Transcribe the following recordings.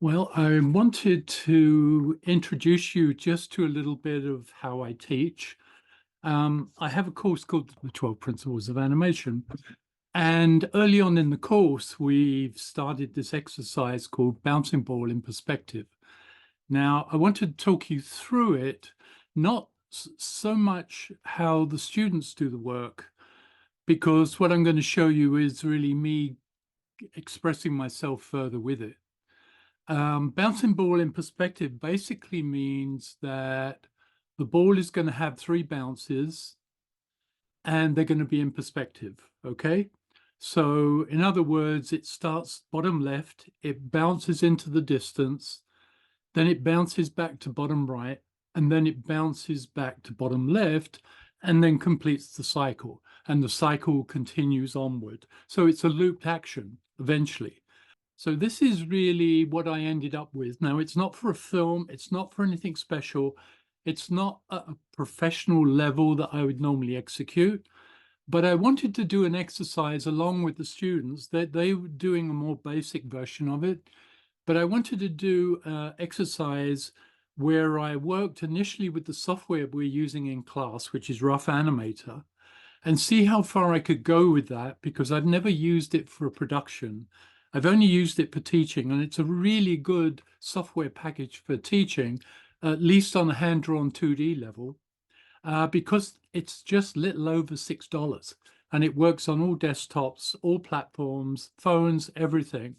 Well, I wanted to introduce you just to a little bit of how I teach. I have a course called The 12 Principles of Animation. And early on in the course, we've started this exercise called Bouncing Ball in Perspective. Now, I want to talk you through it, not so much how the students do the work, because what I'm going to show you is really me expressing myself further with it. Bouncing ball in perspective basically means that the ball is going to have 3 bounces and they're going to be in perspective, okay? So in other words, it starts bottom left, it bounces into the distance, then it bounces back to bottom right, and then it bounces back to bottom left, and then completes the cycle. And the cycle continues onward. So it's a looped action eventually. So this is really what I ended up with. Now, it's not for a film. It's not for anything special. It's not at a professional level that I would normally execute. But I wanted to do an exercise along with the students that they were doing a more basic version of it. But I wanted to do an exercise where I worked initially with the software we're using in class, which is Rough Animator, and see how far I could go with that, because I've never used it for a production. I've only used it for teaching, and it's a really good software package for teaching, at least on a hand-drawn 2D level, because it's just little over $6, and it works on all desktops, all platforms, phones, everything.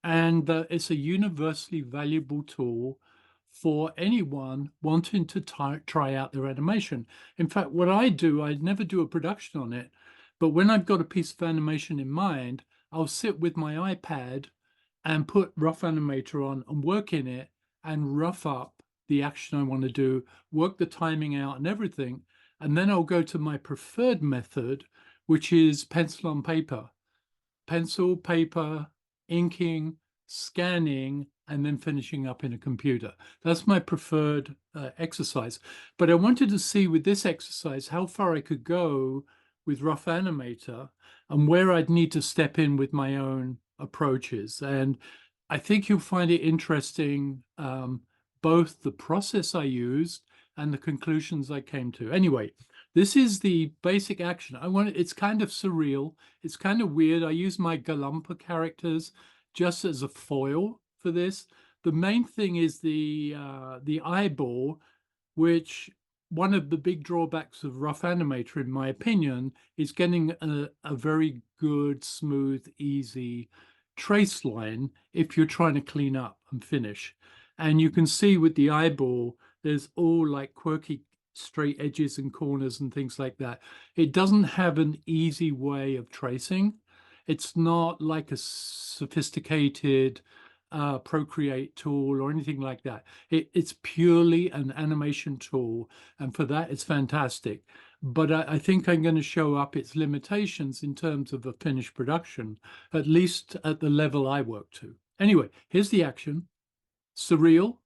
And it's a universally valuable tool for anyone wanting to try out their animation. In fact, what I do, I never do a production on it, but when I've got a piece of animation in mind, I'll sit with my iPad and put Rough Animator on and work in it and rough up the action I want to do, work the timing out and everything. And then I'll go to my preferred method, which is pencil on paper. Pencil, paper, inking, scanning, and then finishing up in a computer. That's my preferred exercise. But I wanted to see with this exercise how far I could go with Rough Animator and where I'd need to step in with my own approaches. And I think you'll find it interesting, both the process I used and the conclusions I came to. Anyway, this is the basic action. It's kind of surreal. It's kind of weird. I use my Galumpa characters just as a foil for this. The main thing is the eyeball, which one of the big drawbacks of Rough Animator, in my opinion, is getting a very good, smooth, easy trace line if you're trying to clean up and finish. And you can see with the eyeball, there's all like quirky straight edges and corners and things like that. It doesn't have an easy way of tracing. It's not like a sophisticated Procreate tool or anything like that. It's purely an animation tool, and for that, it's fantastic. But I think I'm going to show up its limitations in terms of a finished production, at least at the level I work to. Anyway, here's the action. Surreal.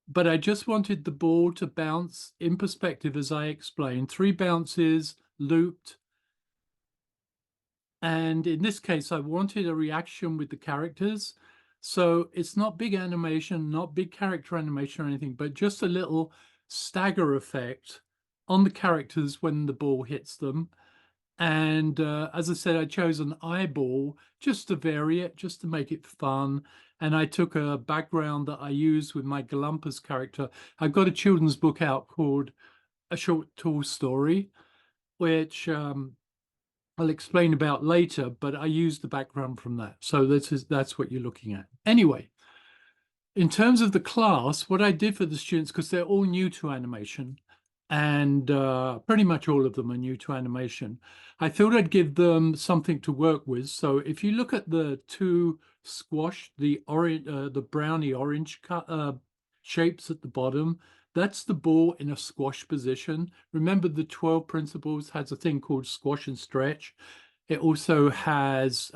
But I just wanted the ball to bounce in perspective, as I explained. 3 bounces, looped. And in this case, I wanted a reaction with the characters. So it's not big animation, not big character animation or anything, but just a little stagger effect on the characters when the ball hits them. And as I said, I chose an eyeball just to vary it, just to make it fun. And I took a background that I used with my Galumpa's character. I've got a children's book out called A Short Tall Story, which I'll explain about later, but I used the background from that. So that's what you're looking at. Anyway, in terms of the class, what I did for the students, because they're all new to animation, and pretty much all of them are new to animation, I thought I'd give them something to work with. So if you look at the 2 squash, the orange, the brownie orange shapes at the bottom, that's the ball in a squash position. Remember, the 12 principles has a thing called squash and stretch. It also has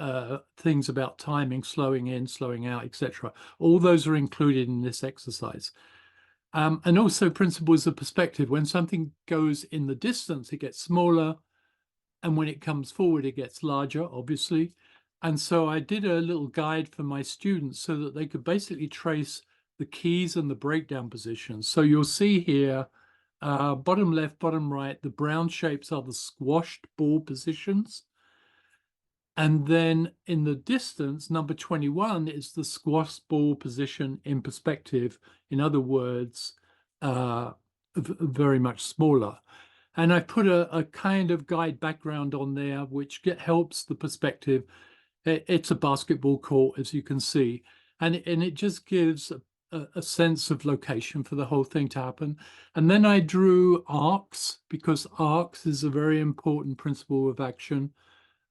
things about timing, slowing in, slowing out, etc. All those are included in this exercise. And also principles of perspective. When something goes in the distance, it gets smaller. And when it comes forward, it gets larger, obviously. And so I did a little guide for my students so that they could basically trace the keys and the breakdown positions. So you'll see here, bottom left, bottom right, the brown shapes are the squashed ball positions. And then in the distance, number 21 is the squash ball position in perspective. In other words, very much smaller. And I put a kind of guide background on there, which helps the perspective. It's a basketball court, as you can see, and it just gives a sense of location for the whole thing to happen. And then I drew arcs, because arcs is a very important principle of action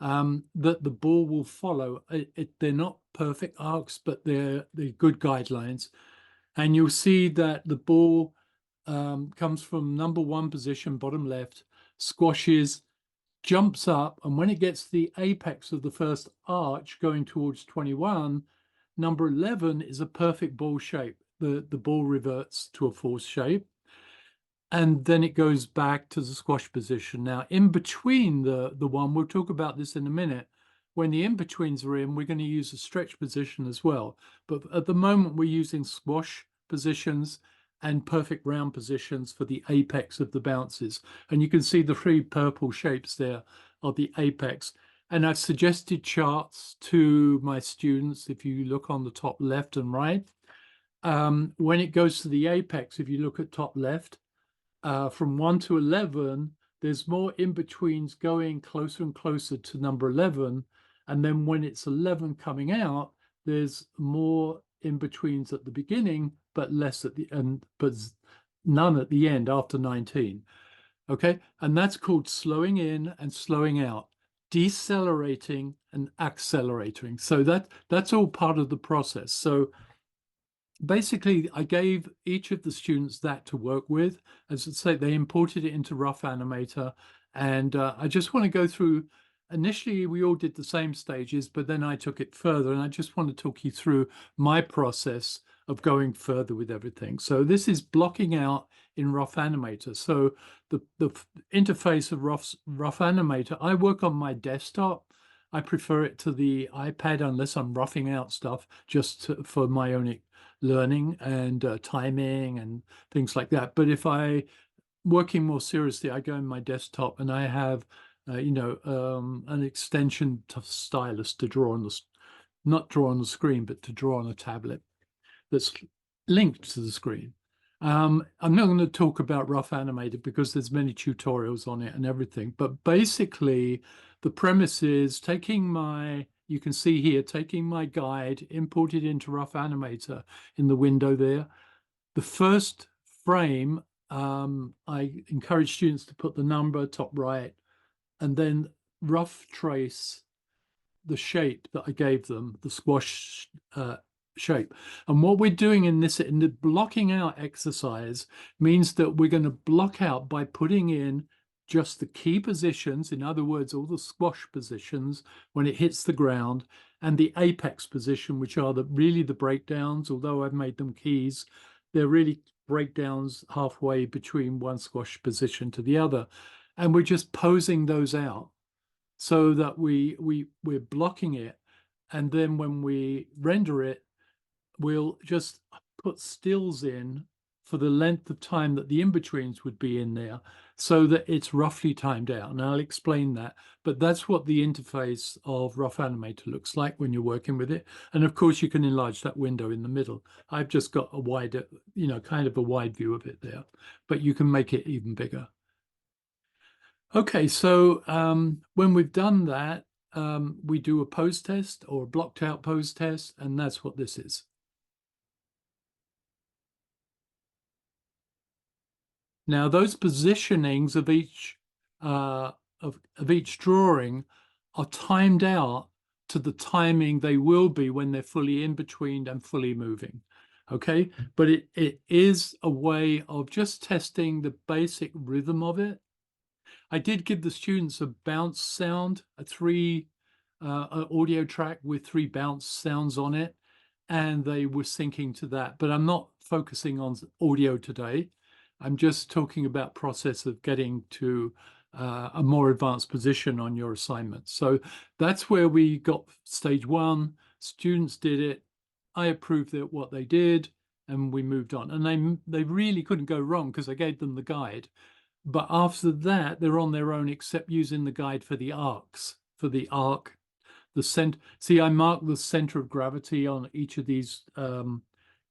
that the ball will follow. They're not perfect arcs, but they're good guidelines. And you'll see that the ball comes from number 1 position, bottom left, squashes, jumps up, and when it gets to the apex of the first arch going towards 21, number 11 is a perfect ball shape. The ball reverts to a force shape, and then it goes back to the squash position. Now, in between the one, we'll talk about this in a minute. When the in-betweens are in, we're going to use a stretch position as well. But at the moment, we're using squash positions and perfect round positions for the apex of the bounces. And you can see the 3 purple shapes there are the apex. And I've suggested charts to my students, if you look on the top left and right. When it goes to the apex, if you look at top left, from 1 to 11, there's more in-betweens going closer and closer to number 11. And then when it's 11 coming out, there's more in-betweens at the beginning, but less at the end, but none at the end after 19. Okay, and that's called slowing in and slowing out, decelerating and accelerating. So that's all part of the process. So basically, I gave each of the students that to work with. As I say, they imported it into Rough Animator. And I just want to go through, initially, we all did the same stages, but then I took it further. And I just want to talk you through my process of going further with everything. So this is blocking out in Rough Animator. So the interface of Rough Animator, I work on my desktop. I prefer it to the iPad unless I'm roughing out stuff just for my own learning and timing and things like that. But if I working more seriously, I go in my desktop and I have, an extension stylus to draw on not draw on the screen, but to draw on a tablet that's linked to the screen. I'm not going to talk about Rough Animator because there's many tutorials on it and everything. But basically, the premise is you can see here, taking my guide, imported into Rough Animator in the window there. The first frame, I encourage students to put the number top right and then rough trace the shape that I gave them, the squash shape. And what we're doing in the blocking out exercise means that we're going to block out by putting in just the key positions, in other words, all the squash positions when it hits the ground, and the apex position, which are really the breakdowns. Although I've made them keys, they're really breakdowns halfway between one squash position to the other. And we're just posing those out so that we're blocking it. And then when we render it, we'll just put stills in for the length of time that the in-betweens would be in there so that it's roughly timed out. And I'll explain that. But that's what the interface of Rough Animator looks like when you're working with it. And of course, you can enlarge that window in the middle. I've just got a wider, kind of a wide view of it there, but you can make it even bigger. Okay, so when we've done that, we do a pose test or a blocked out pose test, and that's what this is. Now, those positionings of each of each drawing are timed out to the timing they will be when they're fully in between and fully moving. Okay, but it is a way of just testing the basic rhythm of it. I did give the students a bounce sound, a audio track with 3 bounce sounds on it, and they were syncing to that. But I'm not focusing on audio today. I'm just talking about process of getting to a more advanced position on your assignment. So that's where we got stage one. Students did it. I approved what they did, and we moved on. And they really couldn't go wrong because I gave them the guide. But after that, they're on their own, except using the guide for the arcs, for the arc, the center. See, I mark the center of gravity on each of these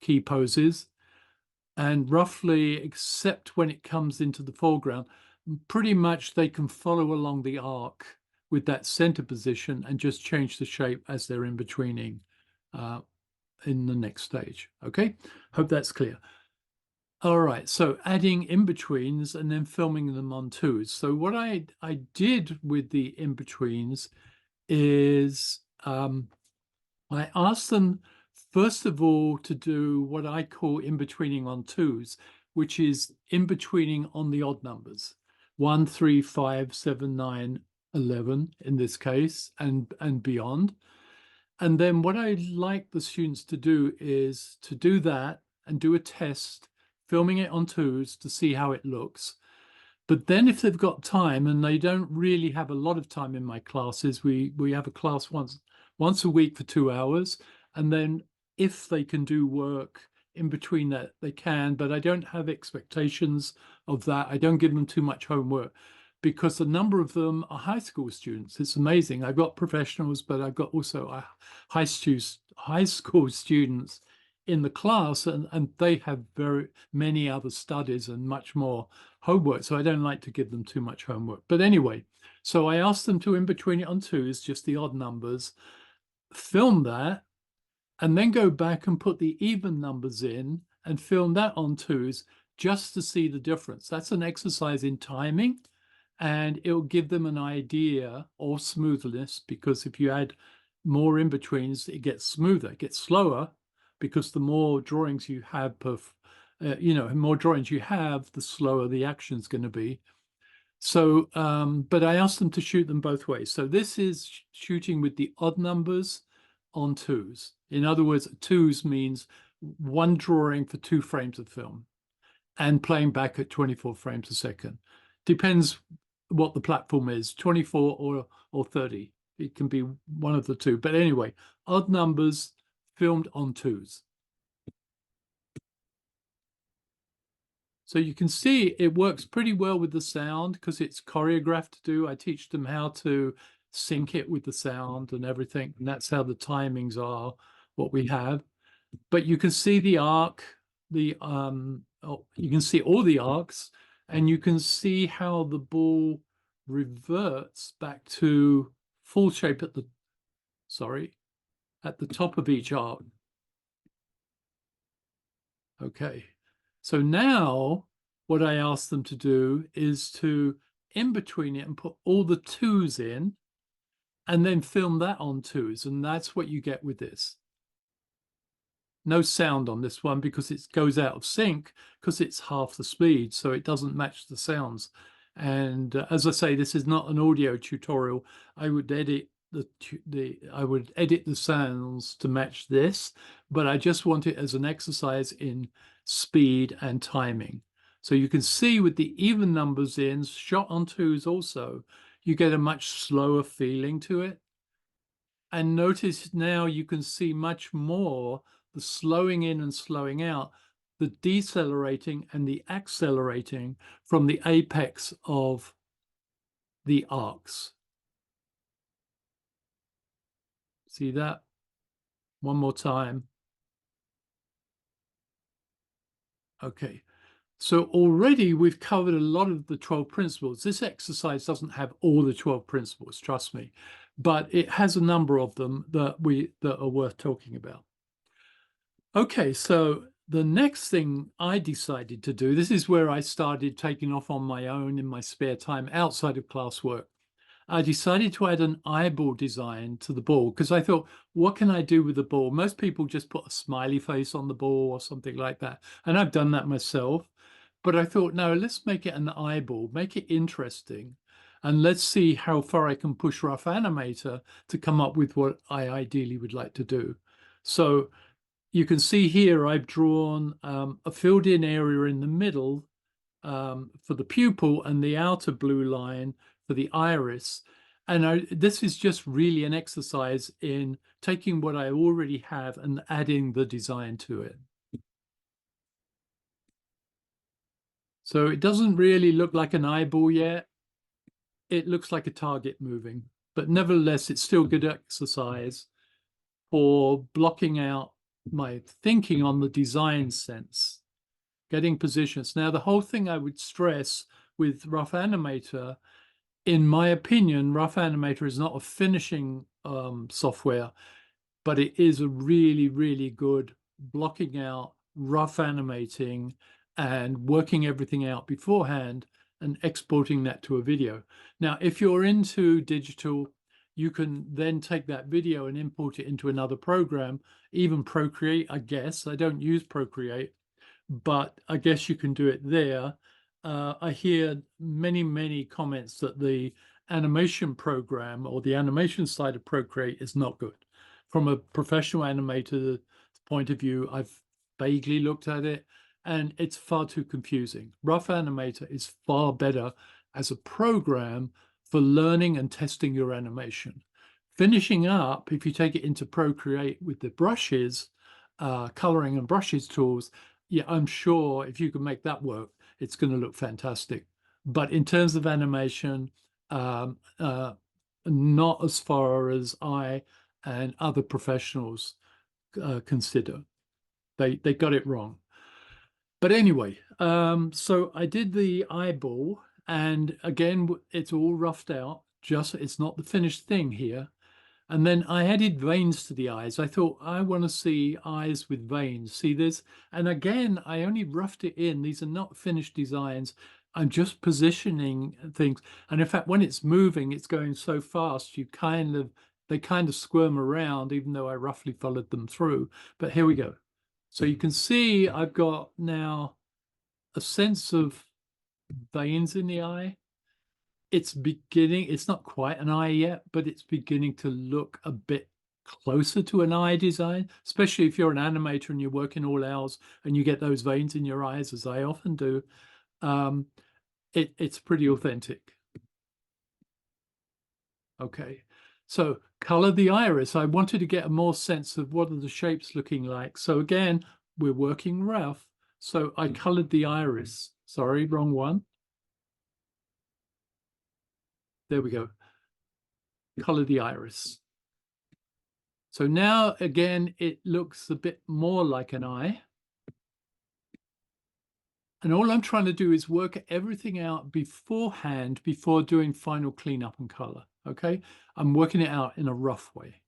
key poses. And roughly, except when it comes into the foreground, pretty much they can follow along the arc with that center position and just change the shape as they're in betweening in the next stage. Okay, hope that's clear. All right, so adding in-betweens and then filming them on twos. So what I did with the in-betweens is I asked them, first of all, to do what I call in-betweening on twos, which is in-betweening on the odd numbers, 1, 3, 5, 7, 9, 11 in this case, and beyond. And then what I like the students to do is to do that and do a test, filming it on twos to see how it looks. But then if they've got time, and they don't really have a lot of time in my classes, we have a class once a week for 2 hours. And then if they can do work in between that, they can, but I don't have expectations of that. I don't give them too much homework because a number of them are high school students. It's amazing. I've got professionals, but I've got also high school students in the class, and they have very many other studies and much more homework. So I don't like to give them too much homework. But anyway, so I asked them to in between it on twos, just the odd numbers, film that, and then go back and put the even numbers in and film that on twos just to see the difference. That's an exercise in timing, and it'll give them an idea of smoothness, because if you add more in-betweens, it gets smoother, it gets slower, because the more drawings you have per, more drawings you have, the slower the action is going to be. So, but I asked them to shoot them both ways. So this is shooting with the odd numbers on twos. In other words, twos means one drawing for 2 frames of film and playing back at 24 frames a second. Depends what the platform is, 24 or 30. It can be one of the two. But anyway, odd numbers filmed on twos. So you can see it works pretty well with the sound because it's choreographed to do. I teach them how to sync it with the sound and everything. And that's how the timings are, what we have. But you can see the arc, you can see all the arcs, and you can see how the ball reverts back to full shape at the top of each arc. Okay. So now what I asked them to do is to in between it and put all the twos in and then film that on twos. And that's what you get with this. No sound on this one because it goes out of sync because it's half the speed. So it doesn't match the sounds. And as I say, this is not an audio tutorial. I would edit the sounds to match this, but I just want it as an exercise in speed and timing. So you can see with the even numbers in, shot on twos also, you get a much slower feeling to it. And notice now you can see much more the slowing in and slowing out, the decelerating and the accelerating from the apex of the arcs. See that? One more time. Okay. So already we've covered a lot of the 12 principles. This exercise doesn't have all the 12 principles, trust me, but it has a number of them that are worth talking about. Okay, so the next thing I decided to do, this is where I started taking off on my own in my spare time outside of classwork. I decided to add an eyeball design to the ball because I thought, what can I do with the ball? Most people just put a smiley face on the ball or something like that. And I've done that myself. But I thought, no, let's make it an eyeball, make it interesting. And let's see how far I can push Rough Animator to come up with what I ideally would like to do. So you can see here I've drawn a filled in area in the middle for the pupil and the outer blue line for the iris. And this is just really an exercise in taking what I already have and adding the design to it. So it doesn't really look like an eyeball yet. It looks like a target moving, but nevertheless, it's still good exercise for blocking out my thinking on the design sense, getting positions. Now, the whole thing I would stress with Rough Animator, in my opinion, Rough Animator is not a finishing software, but it is a really, really good blocking out, rough animating, and working everything out beforehand and exporting that to a video. Now, if you're into digital, you can then take that video and import it into another program, even Procreate, I guess. I don't use Procreate, but I guess you can do it there. I hear many, many comments that the animation program or the animation side of Procreate is not good. From a professional animator point of view, I've vaguely looked at it and it's far too confusing. Rough Animator is far better as a program for learning and testing your animation. Finishing up, if you take it into Procreate with the brushes, coloring and brushes tools, yeah, I'm sure if you can make that work, it's going to look fantastic. But in terms of animation, not as far as I and other professionals consider. They got it wrong. But anyway, so I did the eyeball, and again, it's all roughed out. Just it's not the finished thing here. And then I added veins to the eyes. I thought, I want to see eyes with veins. See this? And again, I only roughed it in. These are not finished designs. I'm just positioning things. And in fact, when it's moving, it's going so fast, they kind of squirm around, even though I roughly followed them through. But here we go. So you can see I've got now a sense of veins in the eye. It's not quite an eye yet, but it's beginning to look a bit closer to an eye design, especially if you're an animator and you're working all hours and you get those veins in your eyes, as I often do. It's pretty authentic. Okay, so color the iris. I wanted to get a more sense of what are the shapes looking like. So again, we're working rough. So I colored the iris. Sorry, wrong one. There we go. Color the iris. So now, again, it looks a bit more like an eye. And all I'm trying to do is work everything out beforehand before doing final cleanup and color, okay? I'm working it out in a rough way.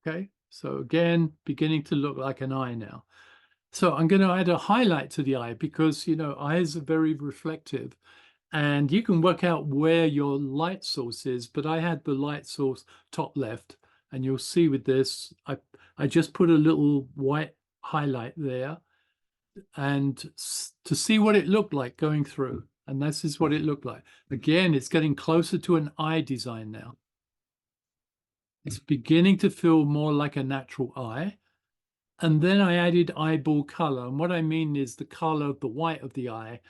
Okay, so again, beginning to look like an eye now. So I'm going to add a highlight to the eye because, you know, eyes are very reflective. And you can work out where your light source is, but I had the light source top left, and you'll see with this, I just put a little white highlight there, and to see what it looked like going through, and this is what it looked like. Again, it's getting closer to an eye design now. It's beginning to feel more like a natural eye. And then I added eyeball color, and what I mean is the color of the white of the eye.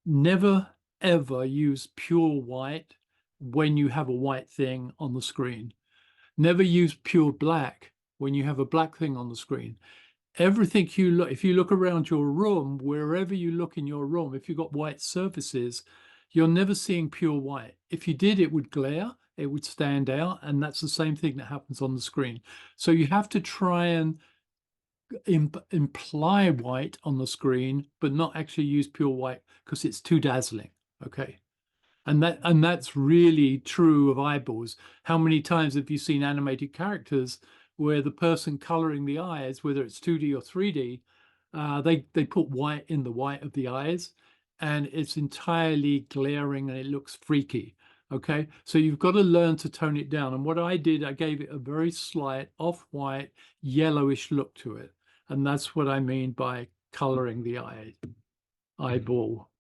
Never, ever use pure white when you have a white thing on the screen. Never use pure black when you have a black thing on the screen. Everything you look, if you look around your room, wherever you look in your room, if you've got white surfaces, you're never seeing pure white. If you did, it would glare, it would stand out, and that's the same thing that happens on the screen. So you have to try and imply white on the screen, but not actually use pure white because it's too dazzling. Okay. And that's really true of eyeballs. How many times have you seen animated characters where the person coloring the eyes, whether it's 2D or 3D, they put white in the white of the eyes, and it's entirely glaring and it looks freaky. Okay, so you've got to learn to tone it down. And what I did, I gave it a very slight off-white, yellowish look to it. And that's what I mean by coloring the eyeball.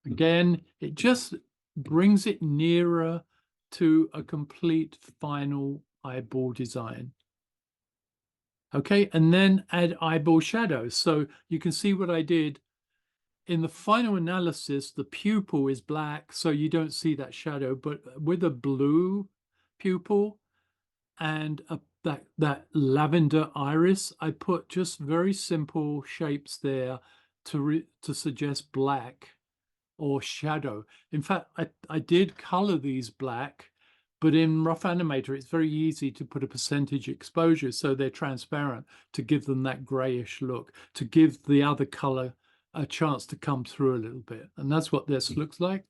Again, it just brings it nearer to a complete final eyeball design. Okay, and then add eyeball shadows. So you can see what I did. In the final analysis, the pupil is black, so you don't see that shadow. But with a blue pupil and that lavender iris, I put just very simple shapes there to suggest black or shadow. In fact, I did color these black, but in Rough Animator, it's very easy to put a percentage exposure so they're transparent to give them that grayish look, to give the other color a chance to come through a little bit. And that's what this looks like.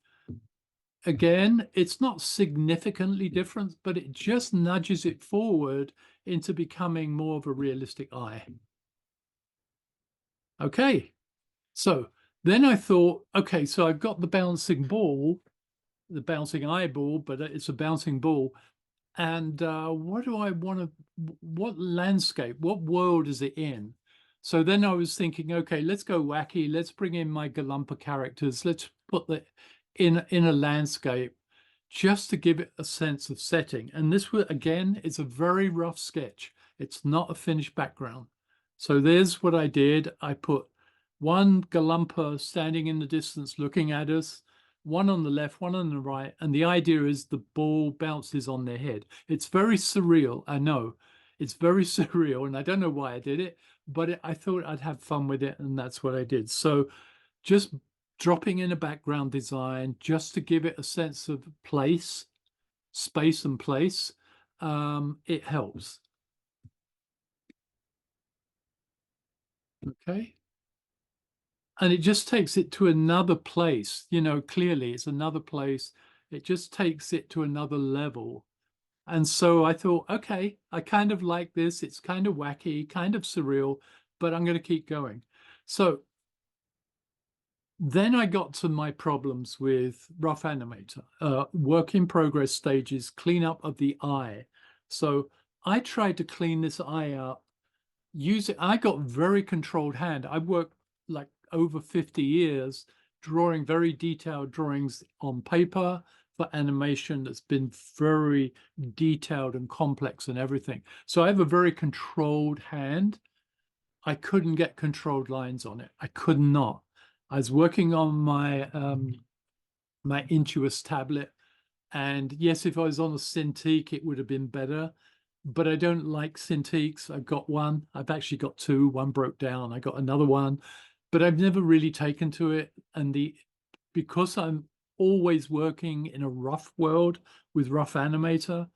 Again, it's not significantly different, but it just nudges it forward into becoming more of a realistic eye. Okay, so then I thought, okay, so I've got the bouncing ball, the bouncing eyeball, but it's a bouncing ball. And what do I want to, what landscape, what world is it in? So then I was thinking, okay, let's go wacky. Let's bring in my Galumpa characters. Let's put the in a landscape just to give it a sense of setting. And this was, again, it's a very rough sketch. It's not a finished background. So there's what I did. I put one Galumpa standing in the distance looking at us, one on the left, one on the right. And the idea is the ball bounces on their head. It's very surreal. I know it's very surreal. And I don't know why I did it, but I thought I'd have fun with it. And that's what I did. So just dropping in a background design just to give it a sense of place, space and place, it helps. Okay. And it just takes it to another place, you know, clearly it's another place. It just takes it to another level. And so I thought, okay, I kind of like this. It's kind of wacky, kind of surreal, but I'm going to keep going. So then I got to my problems with Rough Animator, work in progress stages, cleanup of the eye. So I tried to clean this eye up using, I got very controlled hand. I worked like over 50 years drawing very detailed drawings on paper for animation that's been very detailed and complex and everything. So I have a very controlled hand. I couldn't get controlled lines on it. I could not. I was working on my my Intuos tablet, and yes, if I was on a Cintiq, it would have been better. But I don't like Cintiqs. I've got one. I've actually got two. One broke down. I got another one, but I've never really taken to it. And because I'm always working in a rough world with Rough Animator,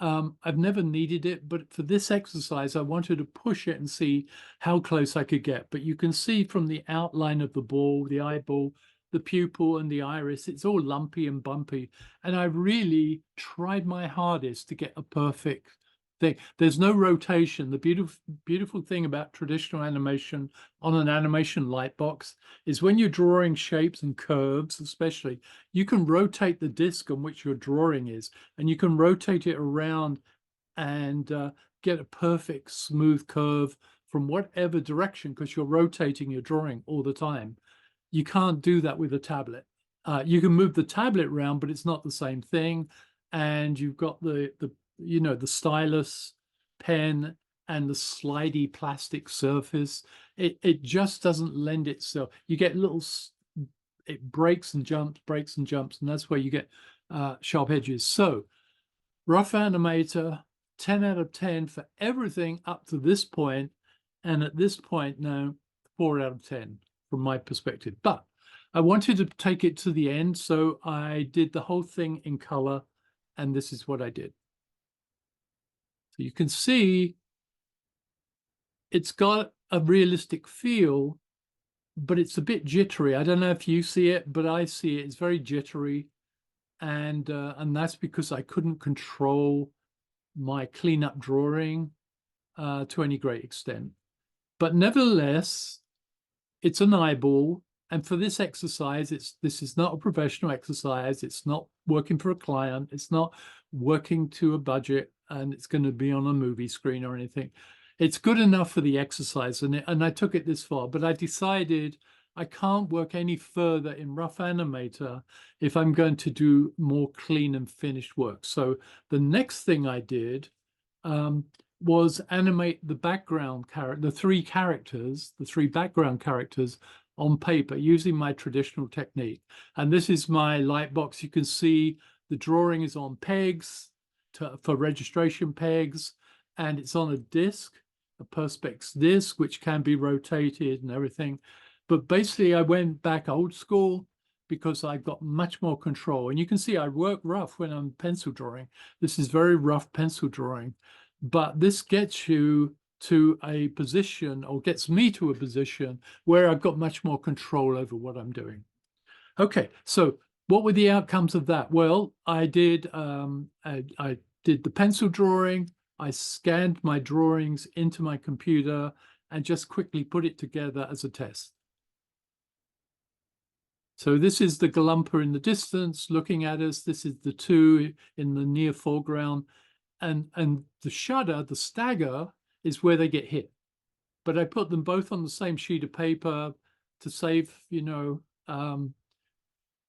I've never needed it, but for this exercise, I wanted to push it and see how close I could get. But you can see from the outline of the ball, the eyeball, the pupil and the iris, it's all lumpy and bumpy. And I really tried my hardest to get a perfect thing. There's no rotation. The beautiful thing about traditional animation on an animation light box is when you're drawing shapes and curves, especially, you can rotate the disc on which your drawing is, and you can rotate it around and get a perfect smooth curve from whatever direction because you're rotating your drawing all the time. You can't do that with a tablet. You can move the tablet around, but it's not the same thing. And you've got the you know, the stylus pen and the slidey plastic surface. It just doesn't lend itself. You get little, it breaks and jumps, and that's where you get sharp edges. So Rough Animator, 10 out of 10 for everything up to this point, and at this point now, 4 out of 10 from my perspective. But I wanted to take it to the end, so I did the whole thing in color, and this is what I did. So you can see it's got a realistic feel, but it's a bit jittery. I don't know if you see it, but I see it. It's very jittery, and that's because I couldn't control my cleanup drawing to any great extent. But nevertheless, it's an eyeball. And for this exercise, this is not a professional exercise. It's not working for a client. It's not working to a budget, and it's going to be on a movie screen or anything. It's good enough for the exercise, and I took it this far. But I decided I can't work any further in Rough Animator if I'm going to do more clean and finished work. So the next thing I did was animate the background character, the three background characters on paper using my traditional technique. And this is my light box. You can see the drawing is on pegs for registration pegs, and it's on a disc, a Perspex disc, which can be rotated and everything. But basically, I went back old school because I've got much more control. And you can see I work rough when I'm pencil drawing. This is very rough pencil drawing, but this gets you to a position, or gets me to a position where I've got much more control over what I'm doing. Okay, so what were the outcomes of that? Well, I did the pencil drawing. I scanned my drawings into my computer and just quickly put it together as a test. So this is the galumpa in the distance looking at us. This is the two in the near foreground. And the shudder, the stagger, is where they get hit. But I put them both on the same sheet of paper to save,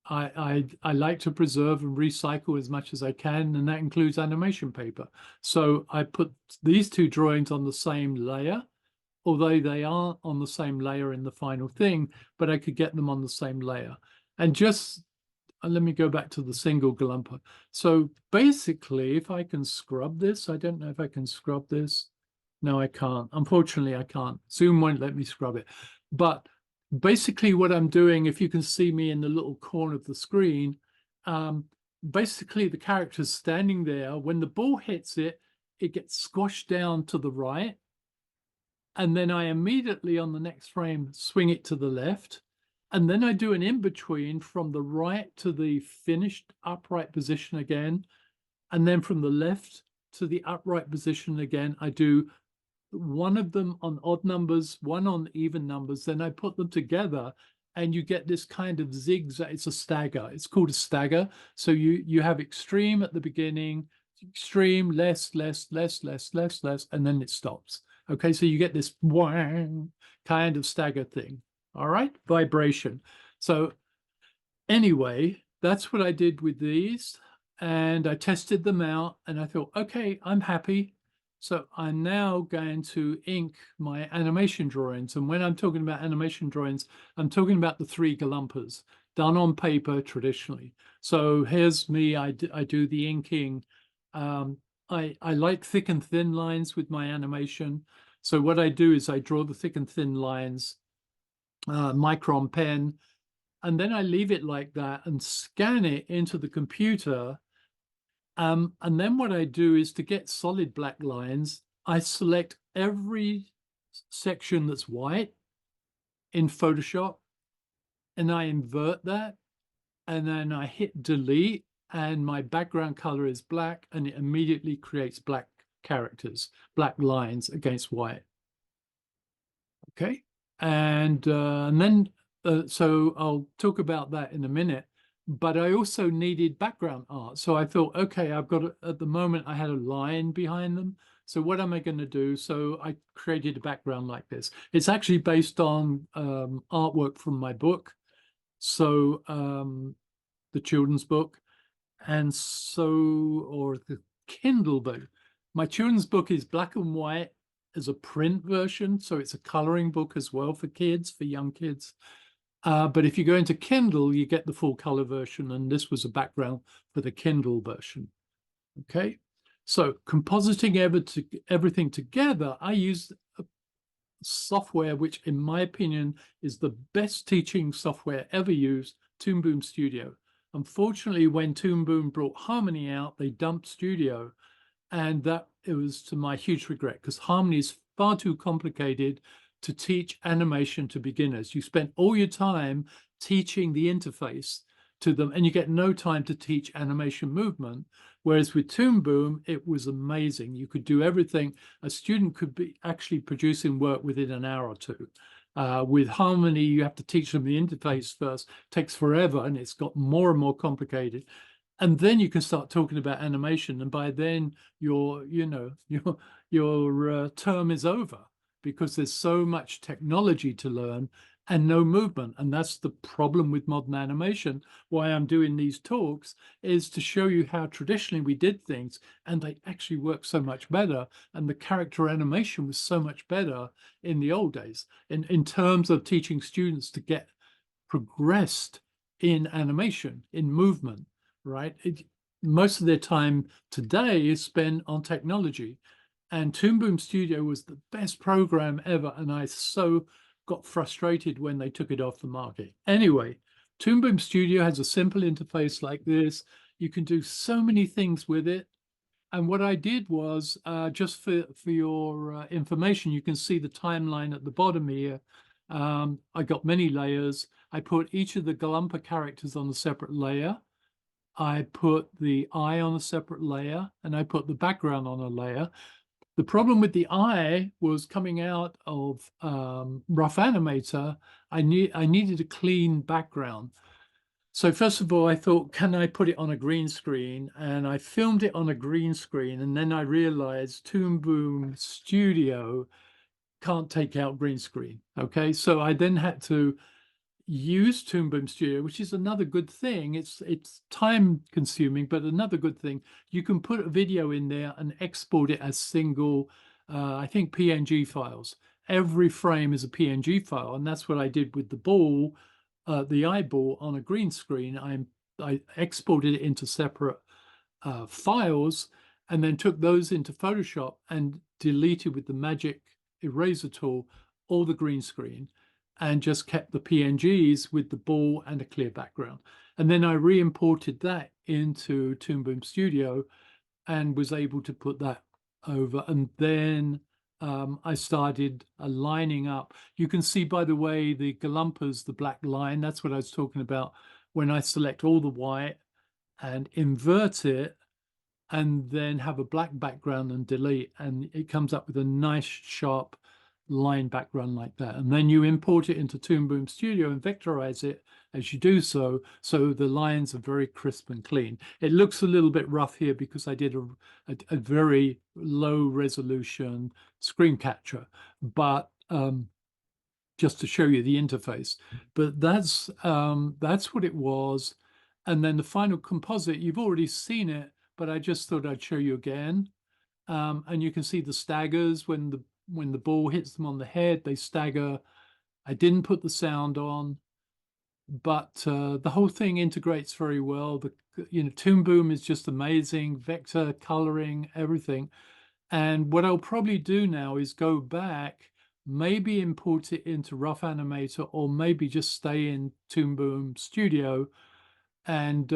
I like to preserve and recycle as much as I can, and that includes animation paper. So I put these two drawings on the same layer, although they aren't on the same layer in the final thing, but I could get them on the same layer. And just let me go back to the single galumpa. So basically, if I can scrub this, I don't know if I can scrub this. No, I can't. Unfortunately, I can't. Zoom won't let me scrub it. But basically what I'm doing, if you can see me in the little corner of the screen, basically the character's standing there. When the ball hits it, it gets squashed down to the right. And then I immediately on the next frame swing it to the left. And then I do an in-between from the right to the finished upright position again. And then from the left to the upright position again, I do one of them on odd numbers, one on even numbers. Then I put them together and you get this kind of zigzag. It's a stagger. It's called a stagger. So you have extreme at the beginning, extreme, less, less, less, less, less, less, and then it stops. Okay, so you get this whang kind of stagger thing. All right, vibration. So anyway, that's what I did with these. And I tested them out and I thought, okay, I'm happy. So I'm now going to ink my animation drawings. And when I'm talking about animation drawings, I'm talking about the three galumpas done on paper traditionally. So here's me, I do the inking. I like thick and thin lines with my animation. So what I do is I draw the thick and thin lines, micron pen, and then I leave it like that and scan it into the computer. And then what I do is to get solid black lines, I select every section that's white in Photoshop and I invert that. And then I hit delete and my background color is black and it immediately creates black characters, black lines against white. Okay. And then, so I'll talk about that in a minute. But I also needed background art. So I thought, okay, I've got, at the moment, I had a line behind them. So what am I going to do? So I created a background like this. It's actually based on artwork from my book. So the children's book. And so, or the Kindle book. My children's book is black and white as a print version. So it's a coloring book as well for kids, for young kids. But if you go into Kindle, you get the full color version, and this was a background for the Kindle version. Okay, so compositing everything together, I used a software which, in my opinion, is the best teaching software ever used, Toon Boom Studio. Unfortunately, when Toon Boom brought Harmony out, they dumped Studio, and that it was to my huge regret because Harmony is far too complicated to teach animation to beginners. You spend all your time teaching the interface to them and you get no time to teach animation movement. Whereas with Toon Boom, it was amazing. You could do everything. A student could be actually producing work within an hour or two. With Harmony, you have to teach them the interface first. It takes forever and it's got more and more complicated. And then you can start talking about animation. And by then your term is over, because there's so much technology to learn and no movement. And that's the problem with modern animation. Why I'm doing these talks is to show you how traditionally we did things, and they actually work so much better. And the character animation was so much better in the old days in terms of teaching students to get progressed in animation, in movement, right? Most of their time today is spent on technology. And Toon Boom Studio was the best program ever. And I so got frustrated when they took it off the market. Anyway, Toon Boom Studio has a simple interface like this. You can do so many things with it. And what I did was, just for your information, you can see the timeline at the bottom here. I got many layers. I put each of the Galumpa characters on a separate layer. I put the eye on a separate layer, and I put the background on a layer. The problem with the eye was coming out of Rough Animator. I needed a clean background. So first of all, I thought, can I put it on a green screen? And I filmed it on a green screen. And then I realized Toon Boom Studio can't take out green screen. Okay. So I then had to use Toon Boom Studio, which is another good thing. It's time consuming, but another good thing. You can put a video in there and export it as single, I think PNG files. Every frame is a PNG file, and that's what I did with the ball, the eyeball on a green screen. I exported it into separate files, and then took those into Photoshop and deleted with the magic eraser tool all the green screen, and just kept the PNGs with the ball and a clear background. And then I re-imported that into Toon Boom Studio and was able to put that over. And then I started lining up. You can see, by the way, the Galumpas, the black line, that's what I was talking about. When I select all the white and invert it, and then have a black background and delete, and it comes up with a nice sharp line background like that. And then you import it into Toon Boom Studio and vectorize it as you do so, so the lines are very crisp and clean. It looks a little bit rough here because I did a very low resolution screen capture, but just to show you the interface. But that's what it was. And then the final composite, you've already seen it, but I just thought I'd show you again. And you can see the staggers when the ball hits them on the head, they stagger. I didn't put the sound on, but the whole thing integrates very well. Toon Boom is just amazing, vector, coloring, everything. And what I'll probably do now is go back, maybe import it into Rough Animator, or maybe just stay in Toon Boom Studio and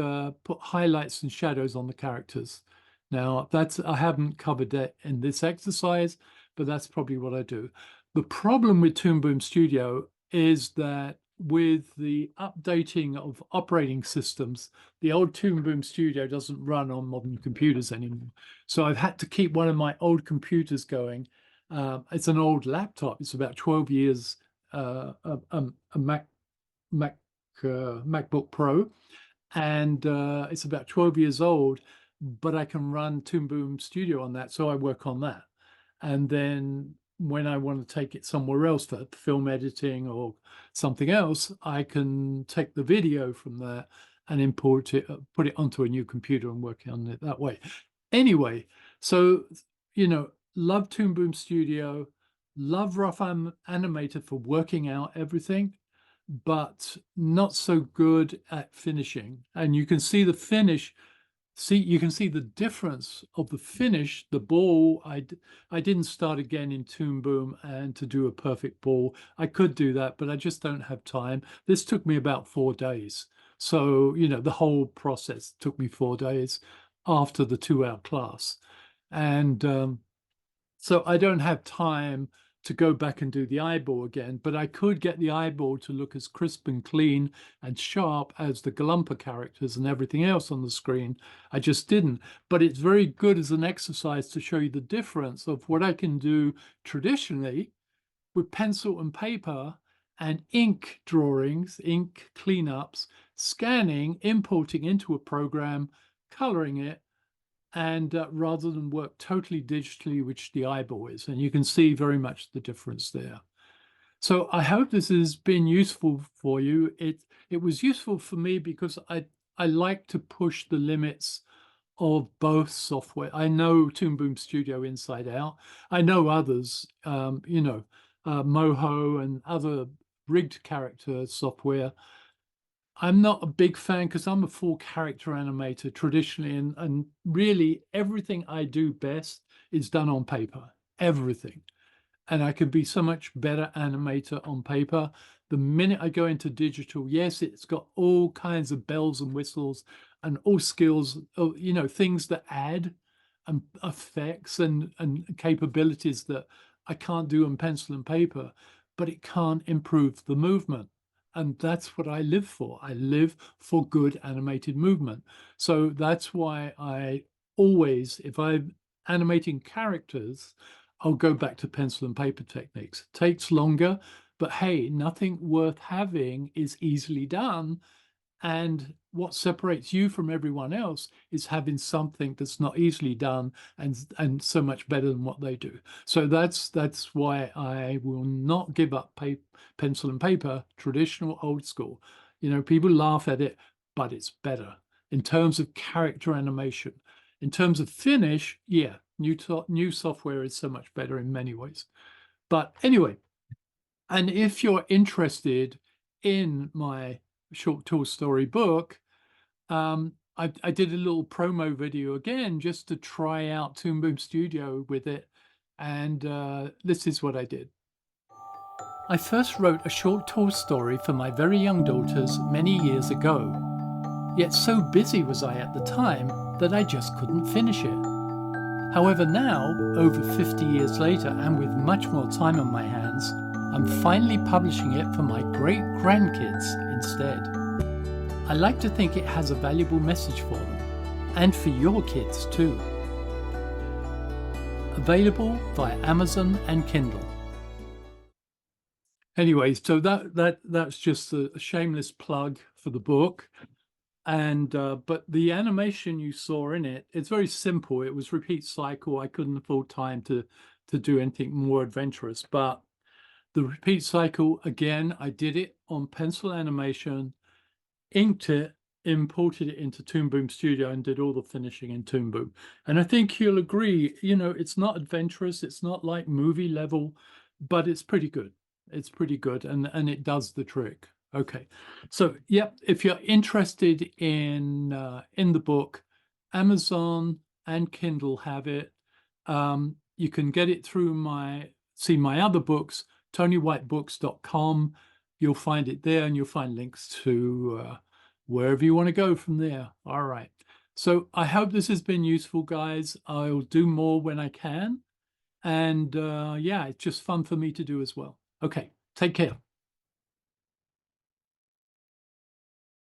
put highlights and shadows on the characters. Now, I haven't covered that in this exercise, but that's probably what I do. The problem with Toon Boom Studio is that with the updating of operating systems, the old Toon Boom Studio doesn't run on modern computers anymore. So I've had to keep one of my old computers going. It's an old laptop. It's about 12 years, a MacBook Pro, and it's about 12 years old, but I can run Toon Boom Studio on that, so I work on that. And then when I want to take it somewhere else for film editing or something else, I can take the video from there and import it, put it onto a new computer and work on it that way. Anyway, so, love Toon Boom Studio, love Rough Animator for working out everything, but not so good at finishing. And you can see the finish. You can see the difference of the finish. The ball, I didn't start again in Toon Boom and to do a perfect ball. I could do that, but I just don't have time. This took me about 4 days. So, the whole process took me 4 days after the 2-hour class. And so I don't have time to go back and do the eyeball again, but I could get the eyeball to look as crisp and clean and sharp as the Galumpa characters and everything else on the screen. I just didn't. But it's very good as an exercise to show you the difference of what I can do traditionally with pencil and paper and ink drawings, ink cleanups, scanning, importing into a program, coloring it, and rather than work totally digitally, which the eyeball is. And you can see very much the difference there. So I hope this has been useful for you. It was useful for me because I like to push the limits of both software. I know Toon Boom Studio inside out. I know others, Moho and other rigged character software. I'm not a big fan because I'm a full character animator traditionally, and really everything I do best is done on paper. Everything. And I could be so much better animator on paper. The minute I go into digital, yes, it's got all kinds of bells and whistles and all skills, things that add and effects and capabilities that I can't do on pencil and paper, but it can't improve the movement. And that's what I live for. I live for good animated movement. So that's why I always, if I'm animating characters, I'll go back to pencil and paper techniques. It takes longer, but hey, nothing worth having is easily done. And what separates you from everyone else is having something that's not easily done and so much better than what they do. So that's why I will not give up pencil and paper, traditional old school. People laugh at it, but it's better in terms of character animation. In terms of finish, yeah, new software is so much better in many ways. But anyway, and if you're interested in my short tool story book, I did a little promo video again just to try out Toon Boom Studio with it. And this is what I did. I first wrote a short tool story for my very young daughters many years ago. Yet so busy was I at the time that I just couldn't finish it. However, now, over 50 years later, and with much more time on my hands, I'm finally publishing it for my great-grandkids instead. I like to think it has a valuable message for them, and for your kids too. Available via Amazon and Kindle. Anyway, so that's just a shameless plug for the book. And but the animation you saw in it's very simple. It was repeat cycle. I couldn't afford time to do anything more adventurous. But the repeat cycle, again, I did it on pencil animation, inked it, imported it into Toon Boom Studio, and did all the finishing in Toon Boom. And I think you'll agree, it's not adventurous. It's not like movie level, but it's pretty good. It's pretty good, and it does the trick. Okay, so yep, if you're interested in the book, Amazon and Kindle have it. You can get it through my other books, tonywhitebooks.com. You'll find it there, and you'll find links to wherever you want to go from there. All right. So I hope this has been useful, guys. I'll do more when I can. And yeah, it's just fun for me to do as well. Okay, take care.